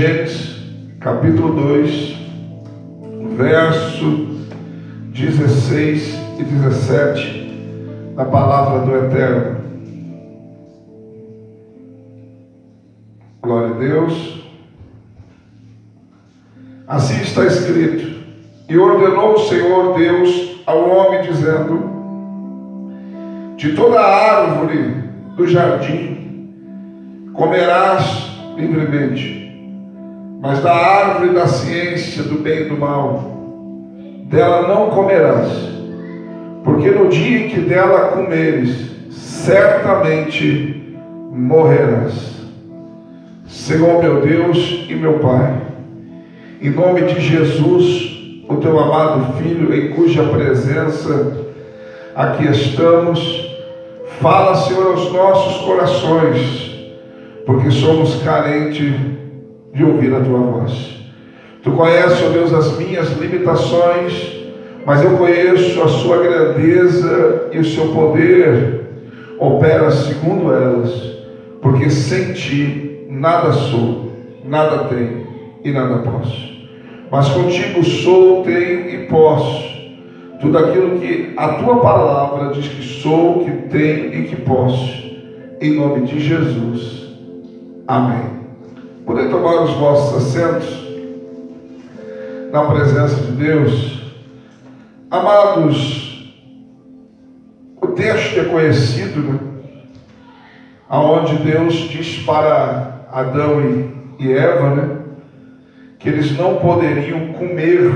Gênesis, capítulo 2, verso 16 e 17, a palavra do Eterno. Glória a Deus. Assim está escrito: e ordenou o Senhor Deus ao homem, dizendo: de toda a árvore do jardim comerás livremente, mas da árvore da ciência do bem e do mal, dela não comerás, porque no dia em que dela comeres, certamente morrerás. Senhor meu Deus e meu Pai, em nome de Jesus, o teu amado Filho, em cuja presença aqui estamos, fala, Senhor, aos nossos corações, porque somos carentes de ouvir a tua voz. Tu conheces, ó Deus, as minhas limitações, mas eu conheço a sua grandeza e o seu poder opera segundo elas, porque sem ti nada sou, nada tenho e nada posso. Mas contigo sou, tenho e posso tudo aquilo que a tua palavra diz que sou, que tenho e que posso. Em nome de Jesus. Amém. Podem tomar os vossos assentos na presença de Deus. Amados, o texto é conhecido, né? Aonde Deus diz para Adão e Eva, né, que eles não poderiam comer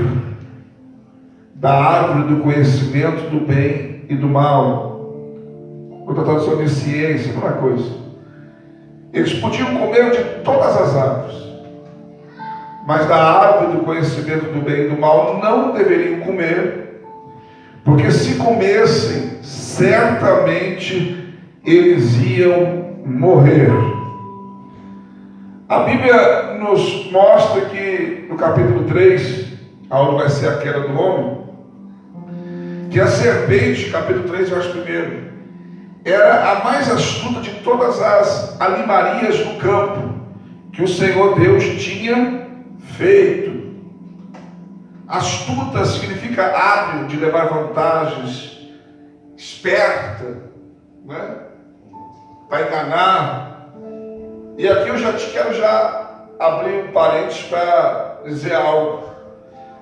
da árvore do conhecimento do bem e do mal. Outra tradução de ciência, uma coisa. Eles podiam comer de todas as árvores, mas da árvore do conhecimento do bem e do mal não deveriam comer, porque se comessem, certamente eles iam morrer. A Bíblia nos mostra que no capítulo 3, onde vai ser a queda do homem, que a serpente, capítulo 3, verso 1, era a mais astuta de todas as animarias do campo que o Senhor Deus tinha feito. Astuta significa hábil, de levar vantagens, esperta, né? Para enganar. E aqui eu quero abrir um parênteses para dizer algo.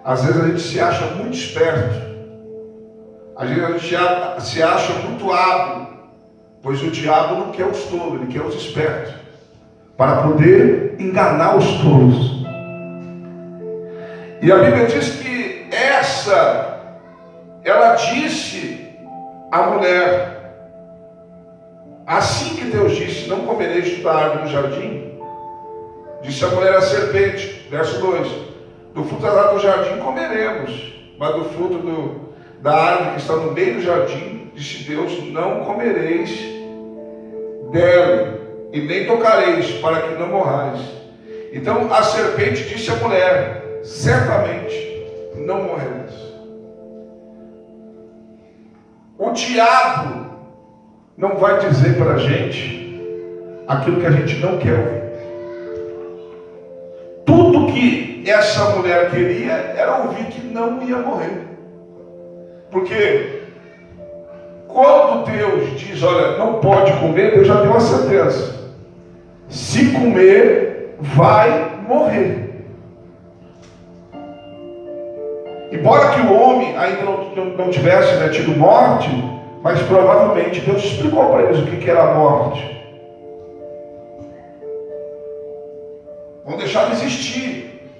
Às vezes a gente se acha muito esperto, às vezes a gente se acha muito hábil, pois o diabo não quer os tolos, ele quer os espertos, para poder enganar os tolos. E a Bíblia diz que ela disse à mulher, assim que Deus disse: não comereis da árvore do jardim, disse a mulher à serpente, verso 2: do fruto da árvore do jardim comeremos, mas do fruto da árvore que está no meio do jardim, disse Deus: não comereis dela, e nem tocareis, para que não morrais. Então a serpente disse à mulher: certamente não morrerás. O diabo não vai dizer para a gente aquilo que a gente não quer ouvir. Tudo que essa mulher queria era ouvir que não ia morrer. Porque quando Deus diz: olha, não pode comer, Deus já deu a sentença: se comer, vai morrer. Embora que o homem ainda não tivesse tido morte, mas provavelmente Deus explicou para eles o que era a morte. Vão deixar de existir.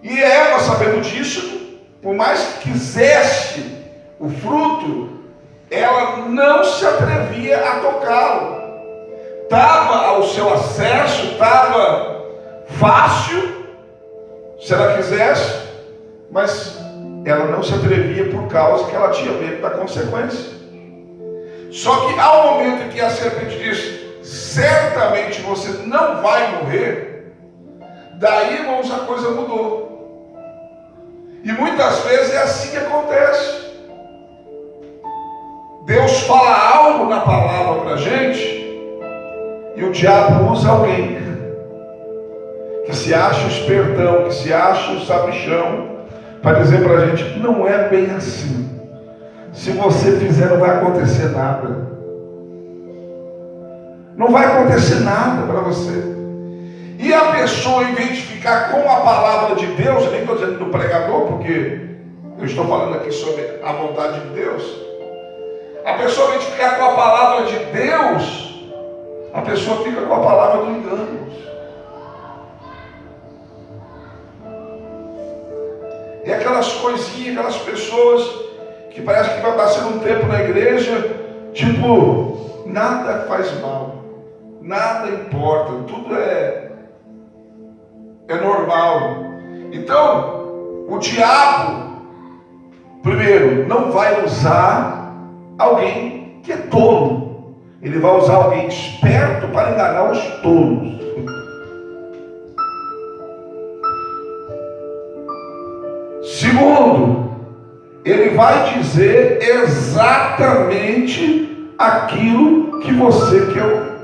E Eva, sabendo disso, por mais que quisesse o fruto, ela não se atrevia a tocá-lo. Estava ao seu acesso, estava fácil, se ela quisesse, mas ela não se atrevia por causa que ela tinha medo da consequência. Só que ao momento em que a serpente disse: certamente você não vai morrer, daí, irmãos, a coisa mudou. E muitas vezes é assim que acontece. Deus fala algo na palavra para a gente, e o diabo usa alguém que se acha o espertão, que se acha o sabichão, para dizer para a gente, não é bem assim. Se você fizer, não vai acontecer nada. Não vai acontecer nada para você. E a pessoa, em vez de ficar com a palavra de Deus, eu nem estou dizendo do pregador, porque eu estou falando aqui sobre a vontade de Deus. A pessoa, em vez de ficar com a palavra de Deus, a pessoa fica com a palavra do engano. E aquelas coisinhas, aquelas pessoas que parece que vai passar um tempo na igreja, tipo, nada faz mal, nada importa, tudo é normal. Então, o diabo, primeiro, não vai usar alguém que é tolo. Ele vai usar alguém esperto para enganar os tolos. Segundo, ele vai dizer exatamente aquilo que você quer ouvir.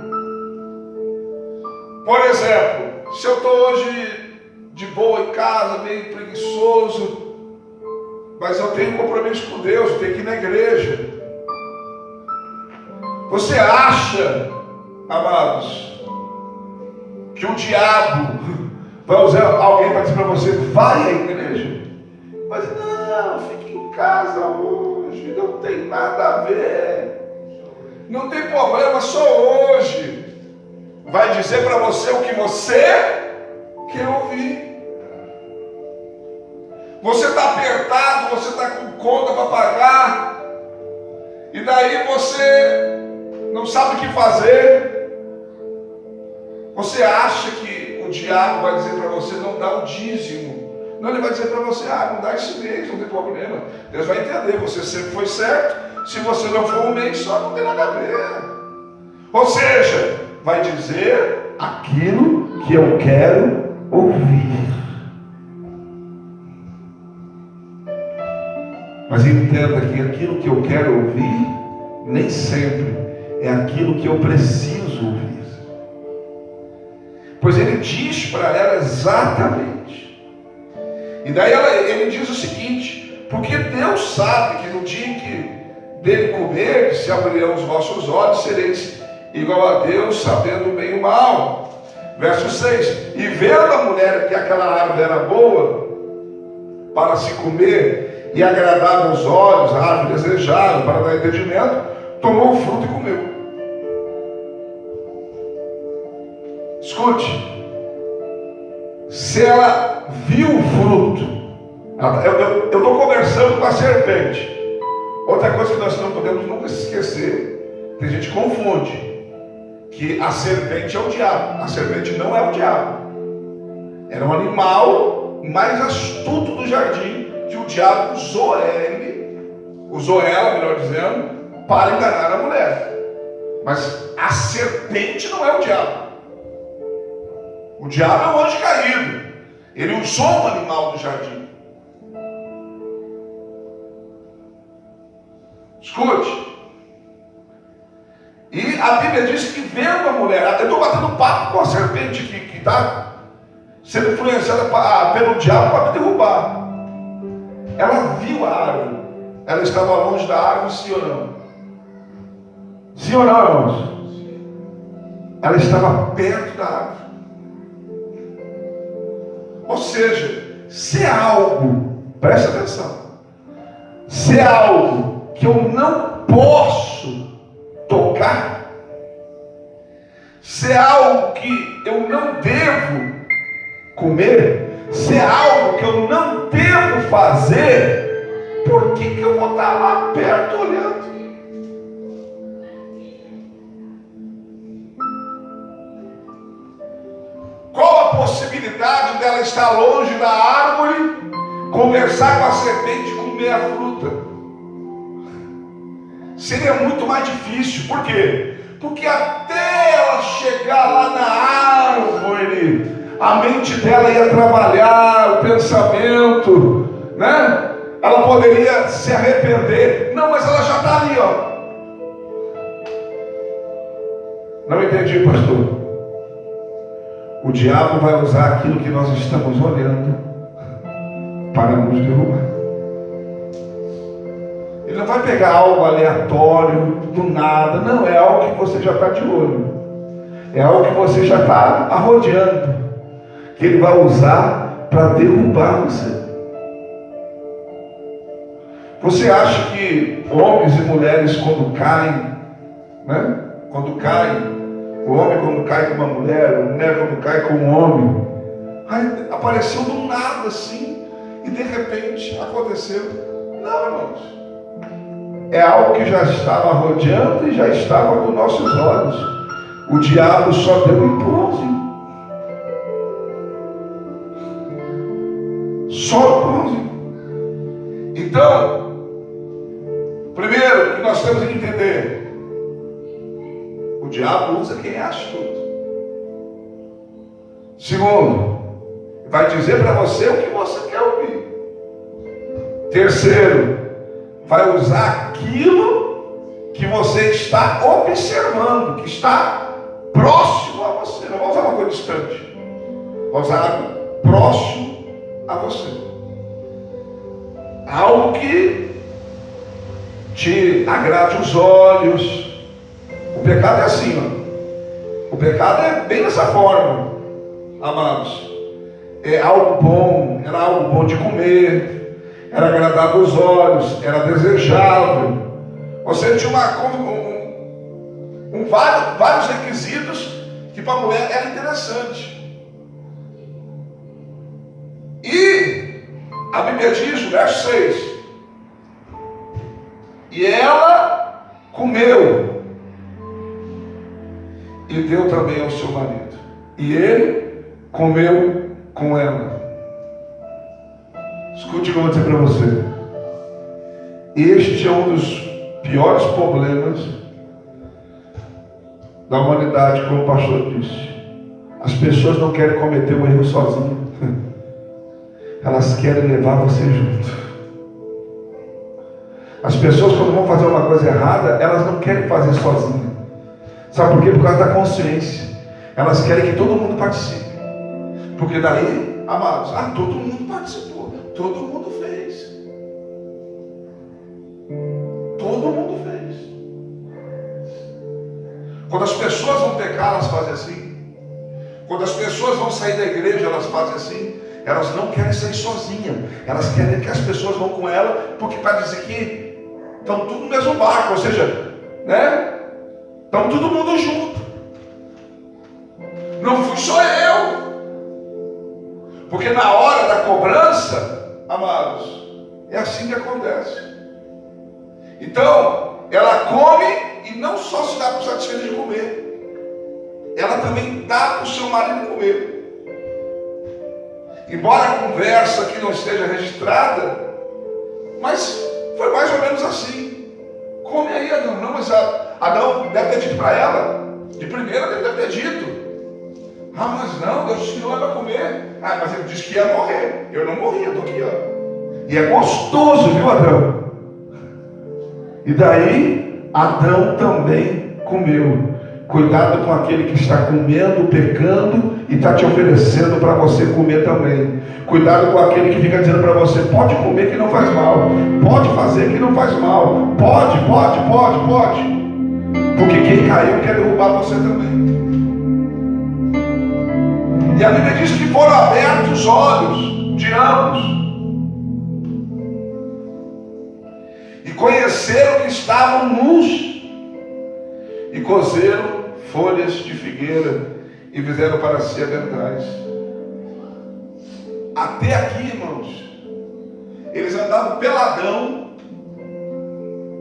Por exemplo, se eu estou hoje de boa em casa, meio preguiçoso, mas eu tenho um compromisso com Deus, eu tenho que ir na igreja. Você acha, amados, que o diabo vai usar alguém para dizer para você, vai à igreja? Mas não, fique em casa hoje, não tem nada a ver, não tem problema, só hoje. Vai dizer para você o que você quer ouvir. Você está apertado, você está com conta para pagar, e daí você não sabe o que fazer. Você acha que o diabo vai dizer para você não dar o dízimo. Não, ele vai dizer para você, não dá esse mês, não tem problema. Deus vai entender, você sempre foi certo. Se você não for um mês só, não tem nada a ver. Ou seja, vai dizer aquilo que eu quero ouvir. Mas entenda que aquilo que eu quero ouvir, nem sempre é aquilo que eu preciso ouvir. Pois ele diz para ela exatamente. E daí ele diz o seguinte, porque Deus sabe que no dia em que dele comer, se abrirão os vossos olhos, sereis igual a Deus, sabendo o bem e o mal. Verso 6, e vendo a mulher que aquela árvore era boa, para se comer, e agradável aos olhos, a árvore desejável, para dar entendimento, tomou o fruto e comeu. Escute, se ela viu o fruto, eu estou conversando com a serpente. Outra coisa que nós não podemos nunca esquecer, tem gente que confunde, que a serpente é o diabo. A serpente não é o diabo, era um animal mais astuto do jardim, que o diabo usou ela, melhor dizendo, para enganar a mulher. Mas a serpente não é o diabo. O diabo é um anjo caído. Ele usou um animal do jardim. Escute. E a Bíblia diz que vendo a mulher, eu estou batendo papo com a serpente que está sendo influenciada pelo diabo para me derrubar. Ela viu a árvore. Ela estava longe da árvore, sim ou não? Sim ou não, irmãos? Ela estava perto da árvore. Ou seja, se é algo, presta atenção, se é algo que eu não posso tocar, se é algo que eu não devo comer, se é algo que eu não devo fazer, por que eu vou estar lá perto olhando? Qual a possibilidade dela estar longe da árvore, conversar com a serpente e comer a fruta? Seria muito mais difícil. Por quê? Porque até ela chegar lá na árvore, a mente dela ia trabalhar, o pensamento, né? Ela poderia se arrepender. Não, mas ela já está ali, ó. Não entendi, pastor. o diabo vai usar aquilo que nós estamos olhando para nos derrubar. Ele não vai pegar algo aleatório, do nada. Não, é algo que você já está de olho. É algo que você já está arrodeando. Que ele vai usar para derrubar você. Você acha que homens e mulheres quando caem, né? Quando caem, o homem quando cai com uma mulher, a mulher quando cai com um homem, aí apareceu do nada assim, e de repente aconteceu? Não, irmãos. É algo que já estava rodeando e já estava com nossos olhos. O diabo só deu um empurrãozinho. Só um empurrãozinho. Então, primeiro que nós temos que entender, o diabo usa quem é astuto. Segundo, vai dizer para você o que você quer ouvir. Terceiro, vai usar aquilo que você está observando, que está próximo a você. Não vai usar uma coisa distante, vai usar algo próximo a você. Algo que te agrade os olhos. O pecado é assim, ó. O pecado é bem dessa forma, amados. É algo bom, era algo bom de comer, era agradável aos olhos, era desejável. Você tinha vários requisitos que para a mulher era interessante. E a Bíblia diz, no verso 6, e ela comeu e deu também ao seu marido, e ele comeu com ela. Escute o que eu vou dizer para você. Este é um dos piores problemas da humanidade, como o pastor disse. As pessoas não querem cometer um erro sozinho. Elas querem levar você junto. As pessoas, quando vão fazer uma coisa errada, elas não querem fazer sozinha. Sabe por quê? Por causa da consciência. Elas querem que todo mundo participe. Porque daí, amados, todo mundo participou, todo mundo fez. Todo mundo fez. Quando as pessoas vão pecar, elas fazem assim. Quando as pessoas vão sair da igreja, elas fazem assim. Elas não querem sair sozinhas. Elas querem que as pessoas vão com ela, porque para dizer que estão tudo no mesmo barco, ou seja, né? Estão todo mundo junto. Não fui só eu. Porque na hora da cobrança, amados, é assim que acontece. Então, ela come e não só se dá por satisfeita de comer, ela também dá para o seu marido comer. Embora a conversa aqui não esteja registrada, mas foi mais ou menos assim. Come aí, Adão. Não, mas Adão deve ter dito para ela, de primeira ele deve ter dito. Mas não, Deus disse que não é para comer. Mas ele disse que ia morrer. Eu não morri, eu estou aqui, ó. E é gostoso, viu, Adão? E daí, Adão também comeu. Cuidado com aquele que está comendo, pecando e está te oferecendo para você comer também. Cuidado com aquele que fica dizendo para você, pode comer que não faz mal, pode fazer que não faz mal, pode. Porque quem caiu quer derrubar você também. E a Bíblia diz que foram abertos os olhos de ambos e conheceram que estavam nus e cozeram folhas de figueira e fizeram para si aventais. Até aqui, irmãos, eles andavam peladão,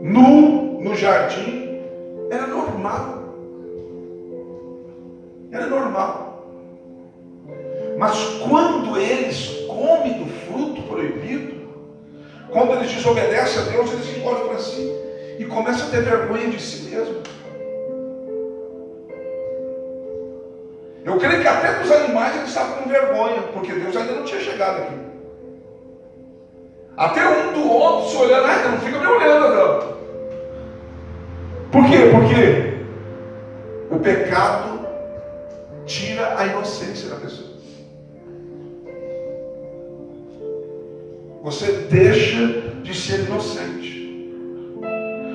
nu, no jardim. Era normal. Era normal. Mas quando eles comem do fruto proibido, quando eles desobedecem a Deus, eles olham para si e começam a ter vergonha de si mesmo. Eu creio que até dos animais eles estavam com vergonha, porque Deus ainda não tinha chegado aqui. Até um do outro se olhando, não fica me olhando, não. Por quê? Porque o pecado tira a inocência da pessoa. Você deixa de ser inocente.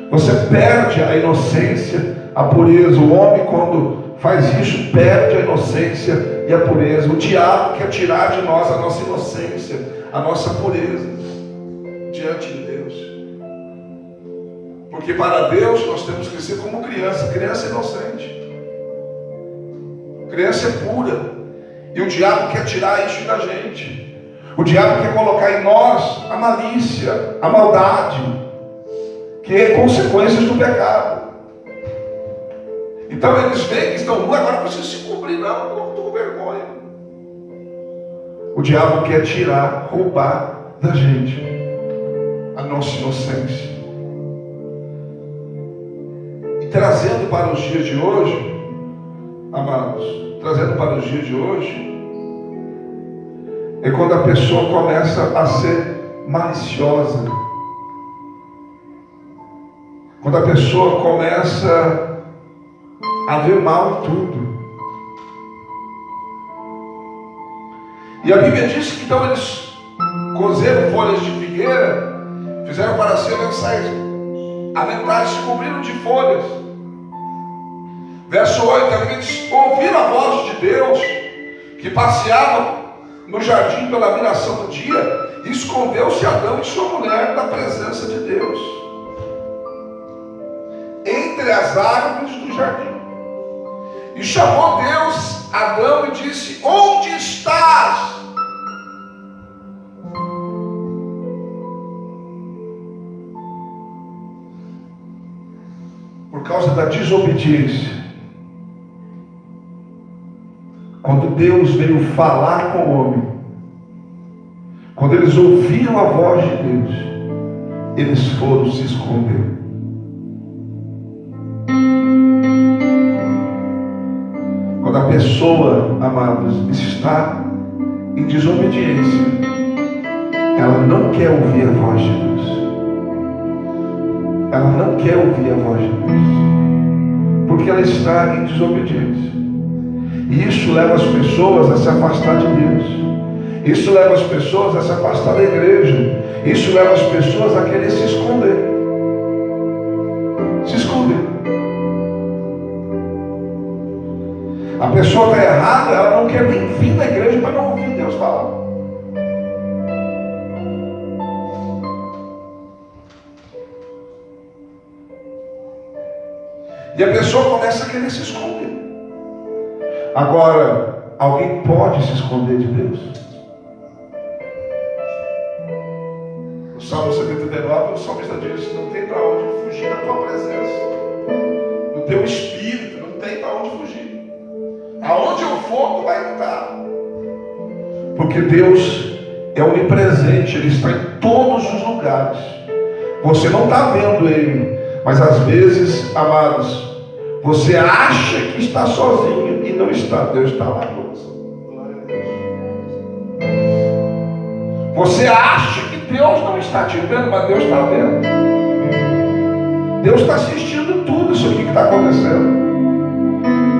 Você perde a inocência, a pureza. O homem, quando faz isso, perde a inocência e a pureza. O diabo quer tirar de nós a nossa inocência, a nossa pureza diante de Deus. Porque para Deus nós temos que ser como criança. Criança é inocente. Criança é pura. E o diabo quer tirar isso da gente. O diabo quer colocar em nós a malícia, a maldade, que é consequências do pecado. Então eles veem que estão nus, agora precisa se cobrir. Não, não estou com vergonha. O diabo quer tirar, roubar da gente a nossa inocência. E trazendo para os dias de hoje, amados, trazendo para os dias de hoje, é quando a pessoa começa a ser maliciosa. Quando a pessoa começa a ver mal em tudo. E a Bíblia diz que então eles cozeram folhas de figueira, fizeram para si aventais, se cobriram de folhas. Verso 8, eles ouviram a voz de Deus, que passeava no jardim pela miração do dia, e escondeu-se Adão e sua mulher da presença de Deus, entre as árvores do jardim. E chamou Deus Adão e disse: onde estás? Por causa da desobediência, quando Deus veio falar com o homem, quando eles ouviram a voz de Deus, eles foram se esconder. Quando a pessoa, amados, está em desobediência, ela não quer ouvir a voz de Deus. Ela não quer ouvir a voz de Deus, porque ela está em desobediência. E isso leva as pessoas a se afastar de Deus. Isso leva as pessoas a se afastar da igreja. Isso leva as pessoas a querer se esconder. Se esconder. A pessoa está errada, ela não quer nem vir na igreja para não ouvir Deus falar. E a pessoa começa a querer se esconder. Agora, alguém pode se esconder de Deus? O Salmo 79, o salmista diz: não tem para onde fugir da tua presença, no teu espírito, não tem para onde fugir. Aonde eu for, tu vai estar. Porque Deus é onipresente, Ele está em todos os lugares. Você não está vendo Ele, mas às vezes, amados, você acha que está sozinho e não está. Deus está lá com você. Você acha que Deus não está te vendo, mas Deus está vendo. Deus está assistindo tudo isso aqui que está acontecendo.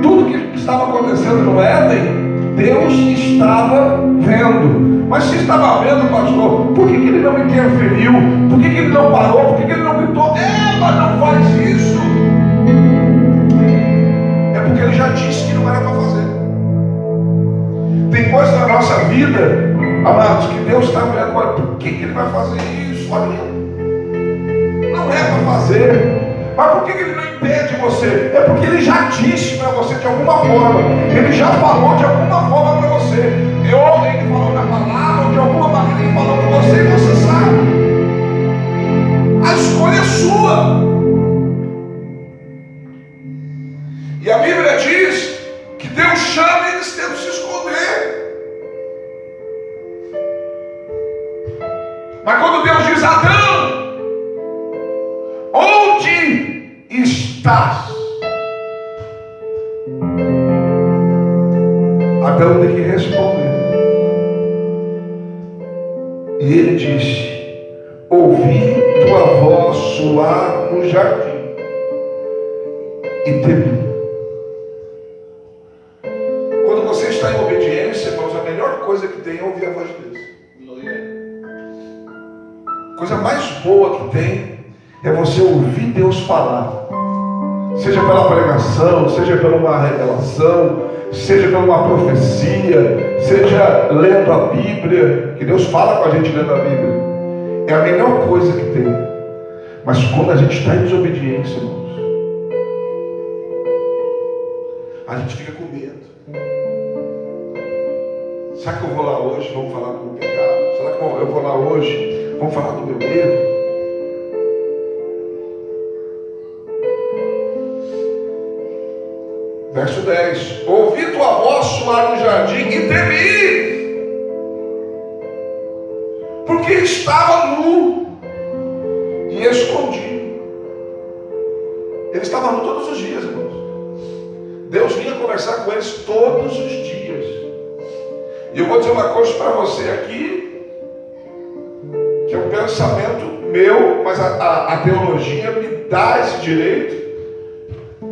Tudo que estava acontecendo no Éden, Deus estava vendo. Mas se estava vendo, pastor, por que Ele não interferiu? Por que Ele não parou? Por que Ele não gritou: Eva, não faz isso? É porque Ele já disse que não era para fazer. Tem coisas na nossa vida, amados, que Deus está vendo. Olha, por que Ele vai fazer isso? Olha, não é para fazer. Mas por que Ele não impede você? É porque Ele já disse para você de alguma forma. Ele já falou de alguma forma para você. Ou Ele falou na palavra, ou de alguma maneira Ele falou para você, e você sabe. A escolha é sua. E a Bíblia diz que Deus chama e eles tentam se esconder. Mas quando Deus diz: Adão, onde estás? Adão tem que responder. E ele disse: ouvi tua voz soar no jardim e temi. que tem é ouvir a voz de Deus. A coisa mais boa que tem é você ouvir Deus falar. Seja pela pregação, seja por uma revelação, seja por uma profecia, seja lendo a Bíblia, que Deus fala com a gente lendo a Bíblia. É a melhor coisa que tem. Mas quando a gente está em desobediência, irmãos, a gente fica com medo. Será que eu vou lá hoje? Vamos falar do meu pecado? Será que eu vou lá hoje? Vamos falar do meu erro? Verso 10: ouvi tua voz soar no jardim e temi, porque estava nu e escondido. Ele estava nu todos os dias, irmãos. Deus vinha conversar com eles todos os dias. E eu vou dizer uma coisa para você aqui, que é um pensamento meu, mas a teologia me dá esse direito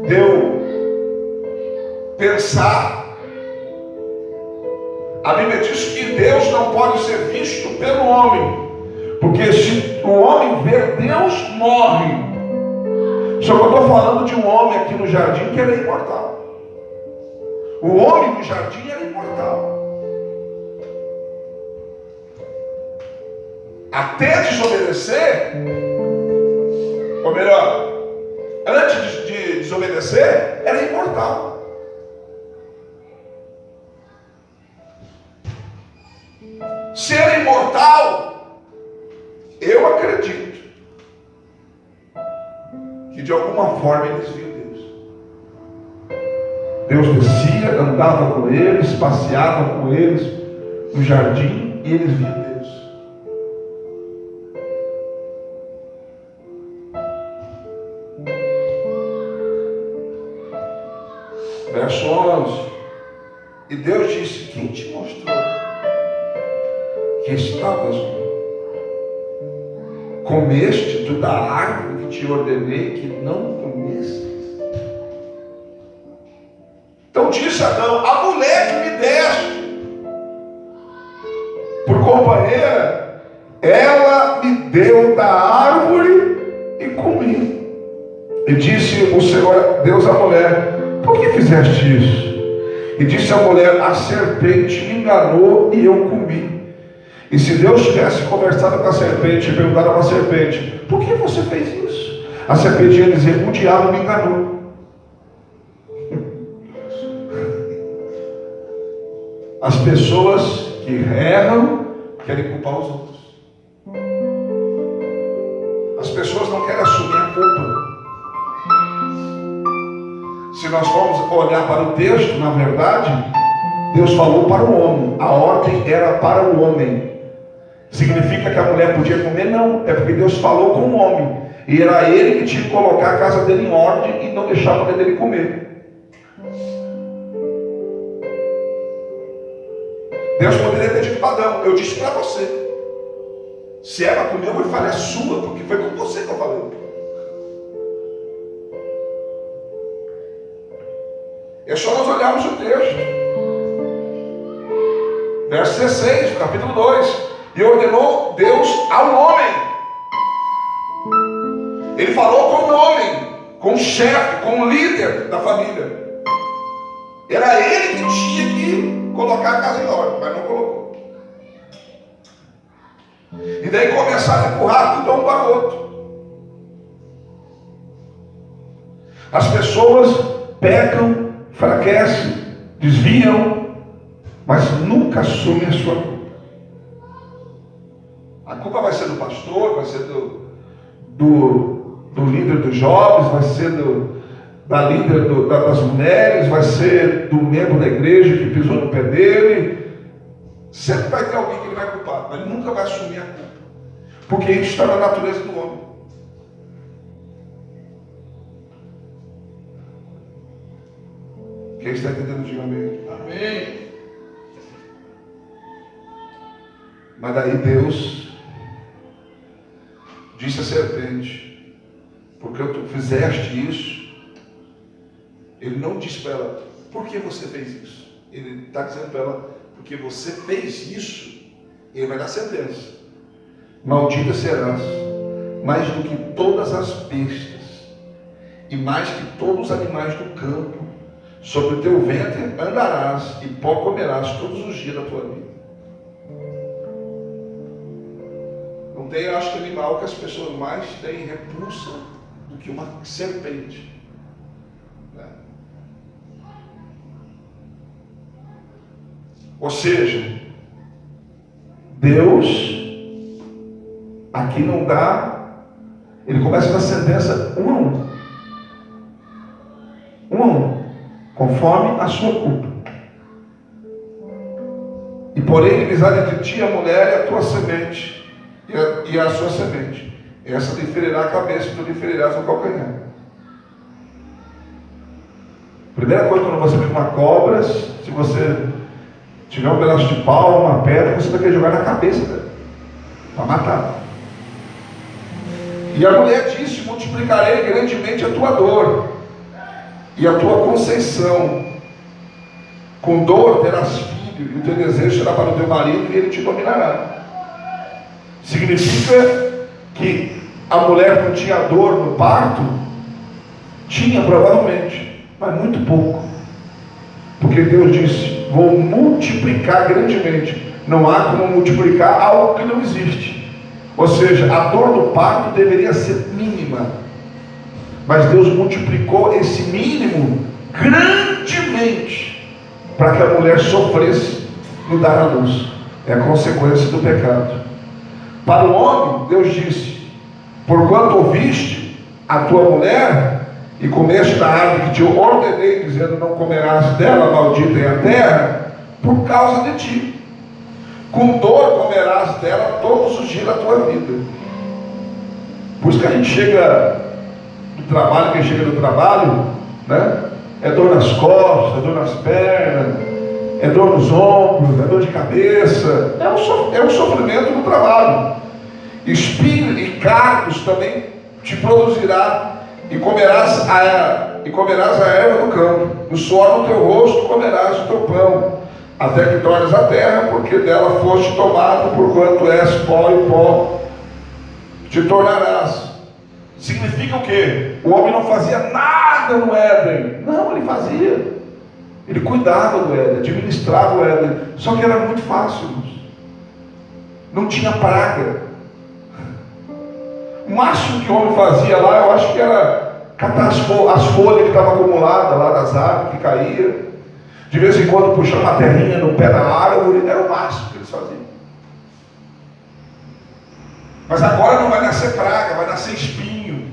de eu pensar. A Bíblia diz que Deus não pode ser visto pelo homem, porque se o homem ver Deus, morre. Só que eu estou falando de um homem aqui no jardim que era imortal. O homem no jardim era imortal. Até desobedecer, ou melhor, antes de desobedecer, era imortal. Ser imortal, eu acredito que de alguma forma eles viam Deus. Deus descia, andava com eles, passeava com eles no jardim e eles viam Deus. Verso 11: e Deus disse: quem te mostrou que estavas nu? Comeste tu da árvore que te ordenei que não comesses? Então disse Adão: a mulher que me deste por companheira, ela me deu da árvore e comi. E disse o Senhor Deus à mulher: por que fizeste isso? E disse a mulher: a serpente me enganou e eu comi. E se Deus tivesse conversado com a serpente e perguntado para a serpente: por que você fez isso? A serpente ia dizer: o diabo me enganou. As pessoas que erram querem culpar os outros. As pessoas não querem assumir a culpa. Se nós formos olhar para o texto, na verdade, Deus falou para o homem. A ordem era para o homem. Significa que a mulher podia comer? Não. É porque Deus falou com o homem. E era ele que tinha que colocar a casa dele em ordem e não deixar a mulher dele comer. Deus poderia ter dito para Adão: eu disse para você. Se ela comer, eu vou falar: é sua, porque foi com você que eu falei. É só nós olharmos o texto. Verso 16, do capítulo 2. E ordenou Deus ao homem. Ele falou com o homem, com o chefe, com o líder da família. Era ele que tinha que colocar a casa em ordem, mas não colocou. E daí começaram a empurrar tudo um para o outro. As pessoas pecam, enfraquecem, desviam, mas nunca assumem a sua culpa. A culpa vai ser do pastor, vai ser do líder dos jovens, vai ser da líder das mulheres, vai ser do membro da igreja que pisou no pé dele. Sempre vai ter alguém que ele vai culpar, mas ele nunca vai assumir a culpa, porque isso está na natureza do homem. Quem está entendendo, diga amém. Amém. Mas daí Deus disse à serpente: porque tu fizeste isso. Ele não disse para ela: por que você fez isso? Ele está dizendo para ela: porque você fez isso, ele vai dar sentença. Maldita serás, mais do que todas as bestas, e mais que todos os animais do campo. Sobre o teu ventre andarás, e pó comerás todos os dias da tua vida. Não tem, acho que, animal que as pessoas mais têm repulsa do que uma serpente. Ou seja, Deus aqui não dá, ele começa a dar sentença um a um, conforme a sua culpa. E porém, inimizade entre ti, a mulher, e a tua semente, e a sua semente. Essa lhe ferirá a cabeça, e tu lhe ferirás o calcanhar. Primeira coisa, quando você vê uma cobra, se você tiver um pedaço de pau, uma pedra, você vai querer jogar na cabeça dela, para matar. E a mulher disse: multiplicarei grandemente a tua dor e a tua conceição. Com dor terás filho, e o teu desejo será para o teu marido, e ele te dominará. Significa que a mulher não tinha dor no parto? Tinha, provavelmente, mas muito pouco. Porque Deus disse: vou multiplicar grandemente. Não há como multiplicar algo que não existe. Ou seja, a dor do parto deveria ser mínima, mas Deus multiplicou esse mínimo grandemente, para que a mulher sofresse no dar à luz. É a consequência do pecado. Para o homem, Deus disse: porquanto ouviste a tua mulher, e comeste da árvore que te ordenei, dizendo: não comerás dela, maldita é a terra, por causa de ti. Com dor comerás dela todos os dias da tua vida. Por isso que a gente chega do trabalho, quem chega do trabalho, né? É dor nas costas, é dor nas pernas, é dor nos ombros, é dor de cabeça. É um sofrimento do trabalho. Espinho e cardos também te produzirá, e comerás a erva do campo. No suor do teu rosto comerás o teu pão, até que tornes a terra, porque dela foste tomado, porquanto és pó, e pó te tornarás. Significa o quê? O homem não fazia nada no Éden. Não, ele fazia. Ele cuidava do Éden, administrava o Éden. Só que era muito fácil, irmãos. Não tinha praga. O máximo que o homem fazia lá, eu acho que era catar as folhas que estavam acumuladas lá das árvores, que caía. De vez em quando puxar uma terrinha no pé da árvore. Era o máximo que eles faziam. Mas agora não vai nascer praga, vai nascer espinho.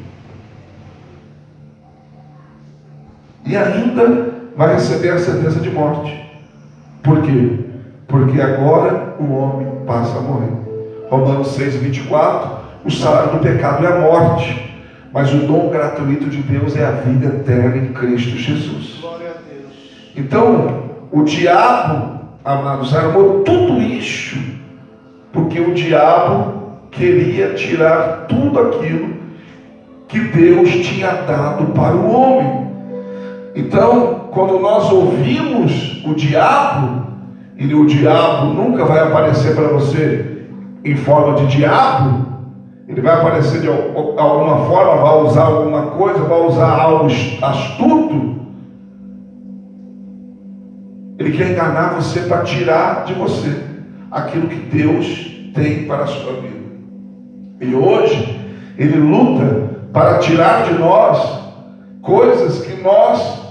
E ainda vai receber a sentença de morte. Por quê? Porque agora o homem passa a morrer. Romanos 6:24, o salário do pecado é a morte, mas o dom gratuito de Deus é a vida eterna em Cristo Jesus. Glória a Deus. Então, o diabo, amados, armou tudo isso, porque o diabo queria tirar tudo aquilo que Deus tinha dado para o homem. Então, quando nós ouvimos o diabo, e o diabo nunca vai aparecer para você em forma de diabo, ele vai aparecer de alguma forma, vai usar alguma coisa, vai usar algo astuto. Ele quer enganar você para tirar de você aquilo que Deus tem para a sua vida. E hoje, ele luta para tirar de nós coisas que nós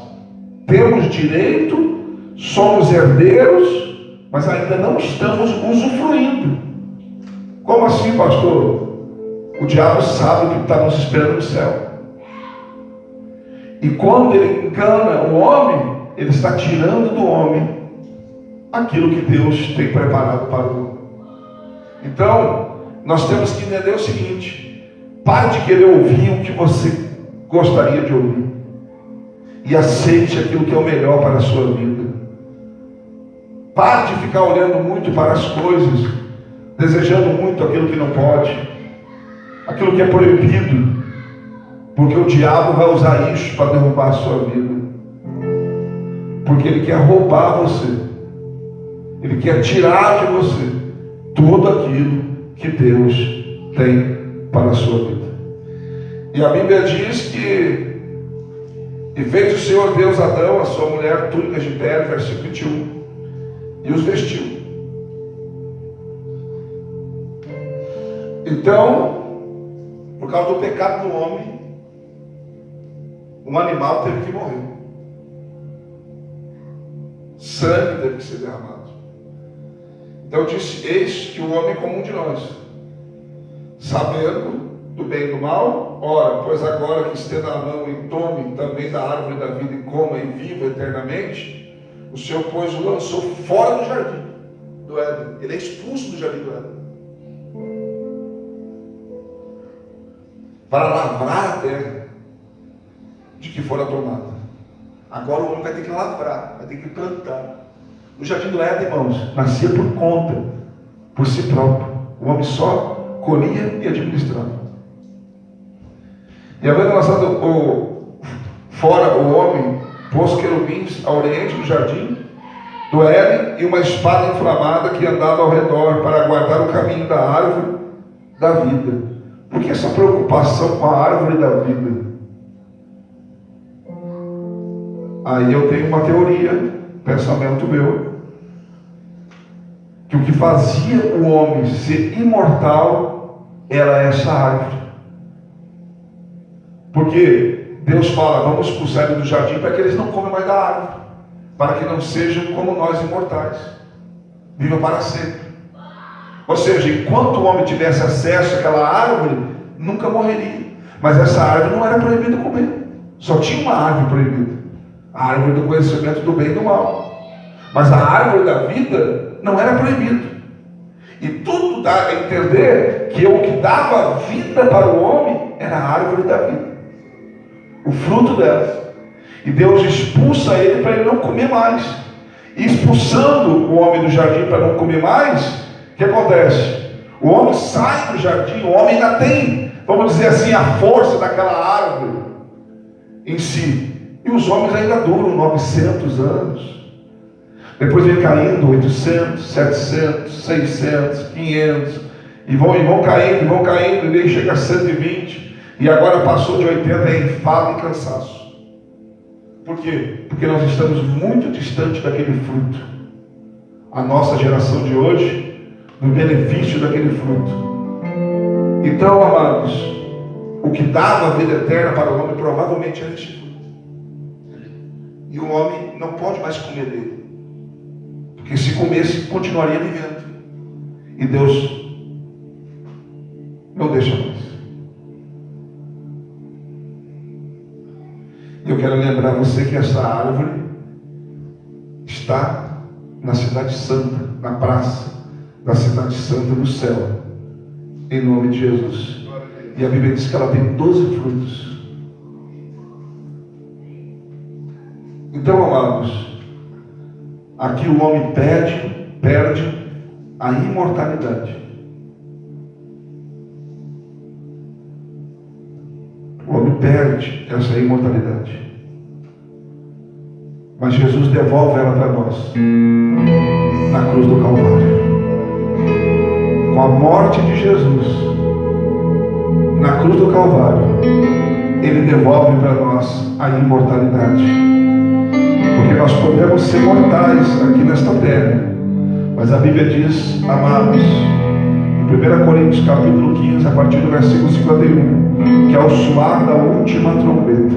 temos direito, somos herdeiros, mas ainda não estamos usufruindo. Como assim, pastor? O diabo sabe o que está nos esperando no céu. E quando ele engana o homem, ele está tirando do homem aquilo que Deus tem preparado para o homem. Então, nós temos que entender o seguinte: pare de querer ouvir o que você gostaria de ouvir, e aceite aquilo que é o melhor para a sua vida. Pare de ficar olhando muito para as coisas, desejando muito aquilo que não pode, aquilo que é proibido, porque o diabo vai usar isso para derrubar a sua vida, porque ele quer roubar você. Ele quer tirar de você tudo aquilo que Deus tem para a sua vida. E a Bíblia diz que e fez o Senhor Deus Adão, a sua mulher, túnicas de pele, versículo 21, e os vestiu. Então, por causa do pecado do homem, um animal teve que morrer. Sangue teve que ser derramado. Então disse: eis que o homem é como um de nós, sabendo do bem e do mal. Ora, pois agora que estenda a mão e tome também da árvore da vida e coma e viva eternamente, o Senhor, pois, o lançou fora do jardim do Éden. Ele é expulso do jardim do Éden para lavrar a terra de que fora tomada. Agora o homem vai ter que lavrar, vai ter que plantar. No jardim do Éden, irmãos, nascia por conta, por si próprio. O homem só colhia e administrava. E havendo lançado fora o homem, pôs querubins ao oriente do jardim do Éden e uma espada inflamada que andava ao redor para guardar o caminho da árvore da vida. Por que essa preocupação com a árvore da vida? Aí eu tenho uma teoria, pensamento meu, que o que fazia o homem ser imortal era essa árvore. Porque Deus fala: vamos expulsar eles do jardim para que eles não comam mais da árvore, para que não sejam como nós imortais, vivam para sempre. Ou seja, enquanto o homem tivesse acesso àquela árvore, nunca morreria. Mas essa árvore não era proibido comer, só tinha uma árvore proibida, a árvore do conhecimento do bem e do mal. Mas a árvore da vida não era proibido. E tudo dá a entender que o que dava vida para o homem era a árvore da vida, o fruto dela. E Deus expulsa ele para ele não comer mais. E expulsando o homem do jardim para não comer mais, o que acontece? O homem sai do jardim, o homem ainda tem, vamos dizer assim, a força daquela árvore em si. E os homens ainda duram 900 anos. Depois vem caindo 800, 700, 600, 500. E vão caindo, e daí chega a 120. E agora passou de 80, é enfado e cansaço. Por quê? Porque nós estamos muito distante daquele fruto. A nossa geração de hoje, do benefício daquele fruto. Então, amados, o que dava a vida eterna para o homem provavelmente era este fruto. E o homem não pode mais comer dele, porque se comesse, continuaria vivendo. E Deus não deixa mais. Eu quero lembrar você que essa árvore está na cidade santa, na praça da cidade santa do céu, em nome de Jesus. E a Bíblia diz que ela tem 12 frutos. Então, amados, aqui o homem perde a imortalidade. O homem perde essa imortalidade. Mas Jesus devolve ela para nós na cruz do Calvário. Com a morte de Jesus na cruz do Calvário, Ele devolve para nós a imortalidade. Porque nós podemos ser mortais aqui nesta terra, mas a Bíblia diz, amados, em 1 Coríntios capítulo 15, a partir do versículo 51, que ao soar da última trombeta,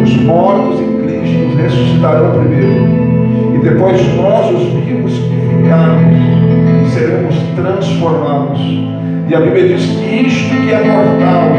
os mortos em Cristo ressuscitarão primeiro, e depois nós, os vivos que ficarmos, seremos transformados. E a Bíblia diz que isto que é mortal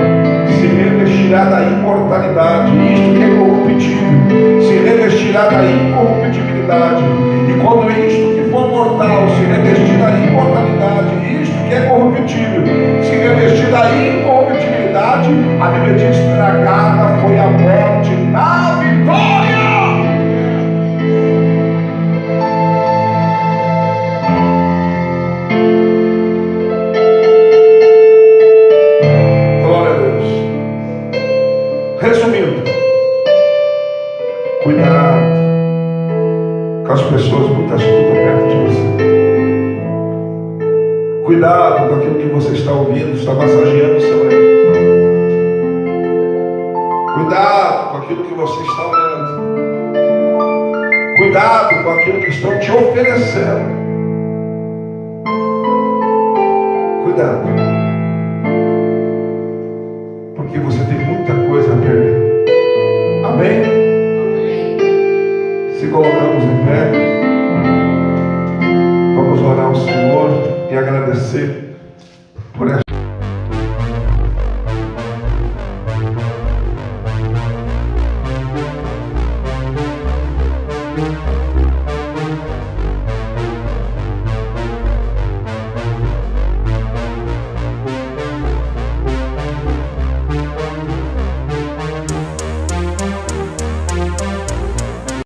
se revestirá da imortalidade, isto que é corruptível se revestirá da incorruptibilidade. E quando isto que for mortal se revestir da imortalidade, isto que é corruptível se revestir da incorruptibilidade, a Bíblia diz que tragada foi a morte na vitória. Resumindo, cuidado com as pessoas muito astutas perto de Cuidado com aquilo que você está ouvindo, está massageando o seu ego. Cuidado com aquilo que você está olhando. Cuidado com aquilo que estão te oferecendo. Cuidado. Porque você